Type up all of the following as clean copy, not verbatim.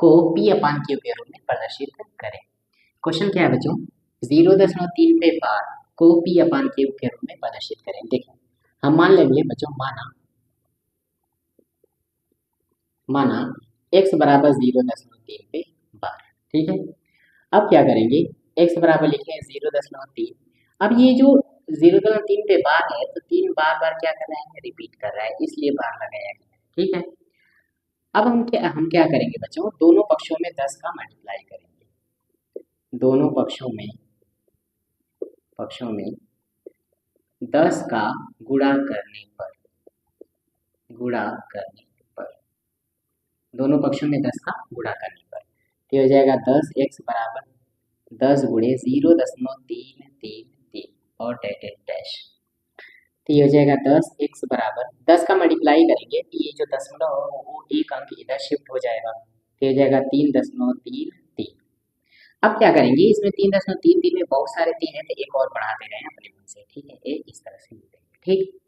को पी अपान क्यू के रूप में प्रदर्शित करें। क्वेश्चन क्या है बच्चों, 0.3 पे बार को पी अपान क्यू के रूप में प्रदर्शित करें। देखिए हम मान लेंगे बच्चों, माना x बराबर 0.3 पे बार, ठीक है। अब क्या करेंगे, x बराबर लिखे 0.3। अब ये जो 0.3 पे बार है तो 3 बार बार क्या कर रहा है, रिपीट कर रहा है, इसलिए बार लगाया गया है, ठीक है। अब हम क्या करेंगे बच्चों, दोनों पक्षों में 10 का मल्टीप्लाई करेंगे। दोनों पक्षों में 10 का गुणा करने पर दोनों पक्षों में 10 का गुणा करने पर तो हो जाएगा 10x बराबर 10 गुणे 0.333 और डैश। तो ये हो जाएगा 10x बराबर 10 का मल्टीप्लाई करेंगे तो ये जो दशमलव हो वो एक अंक इधर शिफ्ट हो जाएगा, तो हो जाएगा 3.33। अब क्या करेंगे, इसमें 3.33 में बहुत सारे 3 है तो एक और बढ़ाते रहे अपने मन से, ठीक है, ये इस तरह से मिलेंगे, ठीक।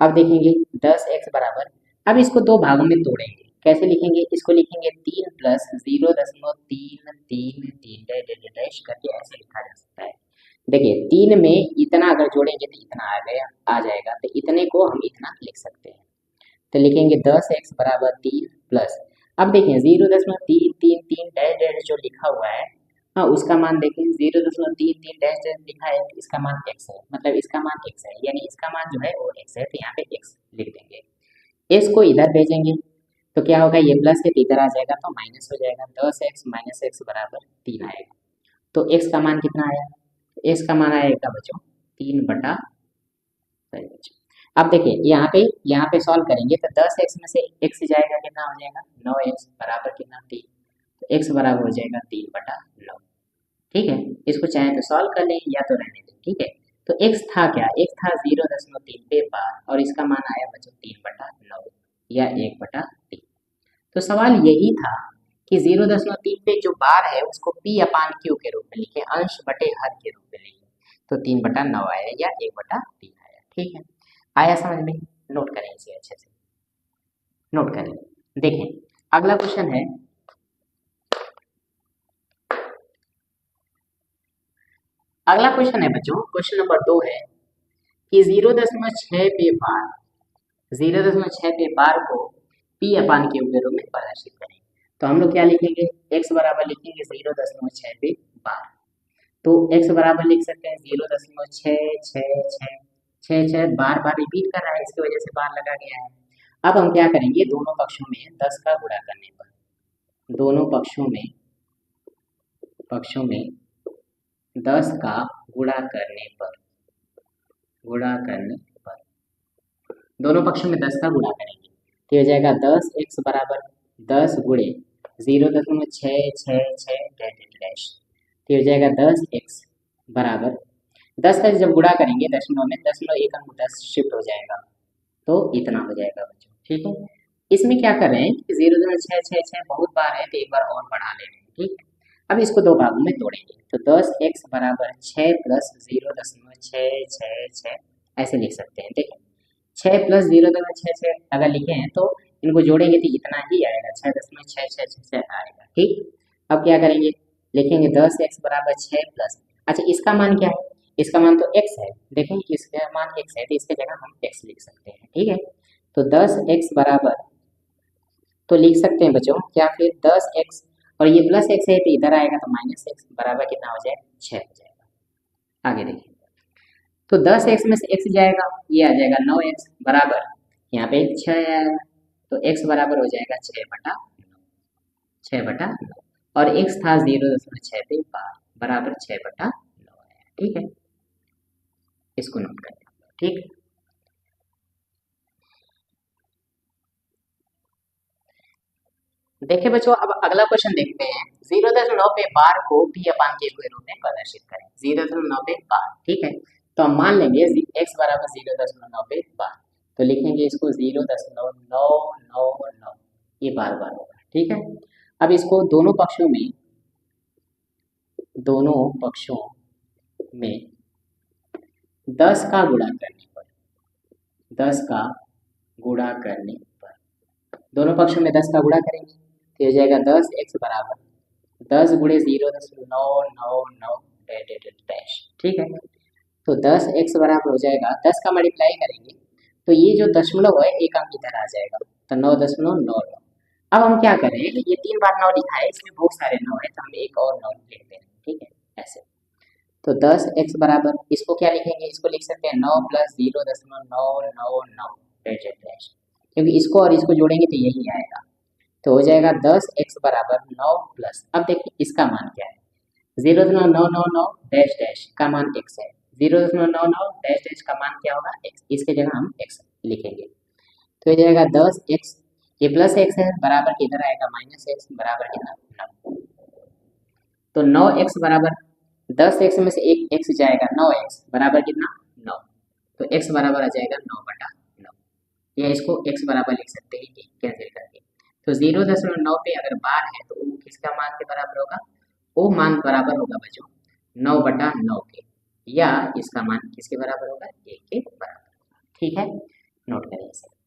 अब देखेंगे 10x बराबर, अब इसको दो भागों में तोड़ेंगे, कैसे लिखेंगे, इसको लिखेंगे 3 प्लस 0.333 डैश करके ऐसे लिखा जा सकता है। देखिए 3 में इतना अगर जोड़ेंगे तो इतना आ जाएगा, तो इतने को हम इतना लिख सकते हैं, तो लिखेंगे 10x बराबर 3 प्लस, अब देखिए 0.333 डैश डैश जो लिखा हुआ है, हाँ उसका मान देखें 0.33 डैश डैश लिखा है, इसका मान x है, मतलब इसका मान x है, यानी इसका मान जो है वो x है, तो यहाँ पे x लिख देंगे। s को इधर भेजेंगे तो क्या होगा, ये प्लस है तो इधर आ जाएगा तो माइनस हो जाएगा, 10x माइनस x बराबर 3 आएगा। तो x का मान कितना आया, x का मान आएगा बच्चों 3/। अब देखिए यहाँ पे सॉल्व करेंगे तो 10x में से x जाएगा, कितना हो जाएगा 9x बराबर कितना 3, तो x बराबर हो जाएगा 3/9, ठीक है। इसको चाहे तो सॉल्व कर लें या तो रहने दें, ठीक है। तो x था क्या, x था 0.3 पे बार और इसका मान आया बच्चों 3/9 या 1/3। तो सवाल यही था कि 0.3 पे जो बार है उसको p अपान क्यू के रूप में लिखे, अंश बटे हर के रूप में लिखे, तो 3/9 आया या 1/3 आया, ठीक है। आया समझ में, नोट करें इसे अच्छे से, नोट करें। देखें अगला क्वेश्चन है, अगला क्वेश्चन है बच्चों, क्वेश्चन नंबर 2 है कि 0.6 पे बार को p अपान क्यू के रूप में प्रदर्शित करें। तो हम लोग क्या लिखेंगे, x बराबर लिखेंगे 0.6 पे बार, तो x बराबर लिख सकते हैं 0.66666 बार बार रिपीट कर रहा है, इसकी वजह से बार लगा गया है। अब हम क्या करेंगे, दोनों पक्षों में 10 का गुणा करने पर, दोनों पक्षों में 10 का गुणा करने पर दोनों पक्षों में 10 का गुणा करेंगे तो हो जाएगा 10x बराबर 10 गुणे 0.666 डैश, तो हो जाएगा 10x बराबर 10 का जब गुणा करेंगे दशमलव में, दशमलव एक अंक 10 शिफ्ट हो जाएगा तो इतना हो जाएगा बच्चों, ठीक है। इसमें क्या कर रहे हैं कि 0.666 बहुत बार है तो एक बार और बढ़ा ले रहे हैं, ठीक। अब इसको दो भागों में तोड़ेंगे तो 10x बराबर 6 प्लस 0.666 ऐसे लिख सकते हैं। देखिए 6 प्लस 0.66 अगर लिखे हैं तो इनको जोड़ेंगे तो इतना ही आएगा, 6.666 आएगा, ठीक। अब क्या करेंगे, लिखेंगे 10x बराबर 6 प्लस, अच्छा इसका मान क्या है, इसका मान तो x है, देखें इसका मान x है तो इसके जगह हम x लिख सकते हैं, ठीक है। तो 10x बराबर, तो लिख सकते हैं बच्चों क्या, फिर 10x और ये प्लस x है तो इधर आएगा तो माइनस x बराबर कितना हो जाएगा 6 हो जाएगा। आगे देखिए तो 10x में से x जाएगा, ये आ जाएगा 9x बराबर यहाँ पे 6 आएगा, तो x बराबर हो जाएगा 6/9 और x था 0.6 पे बार बराबर 6/9 आया, ठीक है। इसको नोट कर लें, ठीक। देखिए बच्चों अब अगला क्वेश्चन देखते हैं, 0.9 पे बार को p अपान के रूप में प्रदर्शित करें। 0.9 पे बार, ठीक है। तो हम मान लेंगे x बराबर 0.9 पे बार, तो लिखेंगे इसको 0.999, ये बार बार होगा, ठीक है। अब इसको दोनों पक्षों में 10 का गुणा करने पर, 10 का गुणा करने पर दोनों पक्षों में 10 का गुणा करेंगे तो हो जाएगा 10x बराबर 10 गुणे 0.999 डैश। ठीक है, तो 10x बराबर हो जाएगा 10 का मल्टीप्लाई करेंगे तो ये जो दशमलव है एक अंक इधर आ जाएगा, तो 9.99। अब हम क्या करें, ये 3 बार 9 लिखा है, इसमें बहुत सारे 9 है तो हम एक और 9 लिखते हैं। ठीक है, ऐसे। तो 10x बराबर इसको क्या लिखेंगे, इसको लिख सकते हैं 9 प्लस 0.999 डैश, क्योंकि इसको और इसको जोड़ेंगे तो यही आएगा। तो हो जाएगा 10x बराबर 9 प्लस, अब देखिए इसका मान क्या है, 0.999 डैश डैश का मान x है, 0.99 डैश डैश का मान क्या होगा x, इसके जगह हम x लिखेंगे। तो हो जाएगा 10x, ये प्लस x है, बराबर किधर आएगा माइनस x, बराबर कितना 9। तो 9x बराबर 10x में से एक x जाएगा, 9x बराबर कितना 9, तो x बराबर आ जाएगा 9/9, या इसको x बराबर लिख सकते हैं कैंसिल करके। तो 0.9 पे अगर बार है तो वो किसका मान के बराबर होगा, वो मान बराबर होगा बच्चों 9/9 के, या इसका मान किसके बराबर होगा 1 के बराबर। ठीक है, नोट करिए इसे।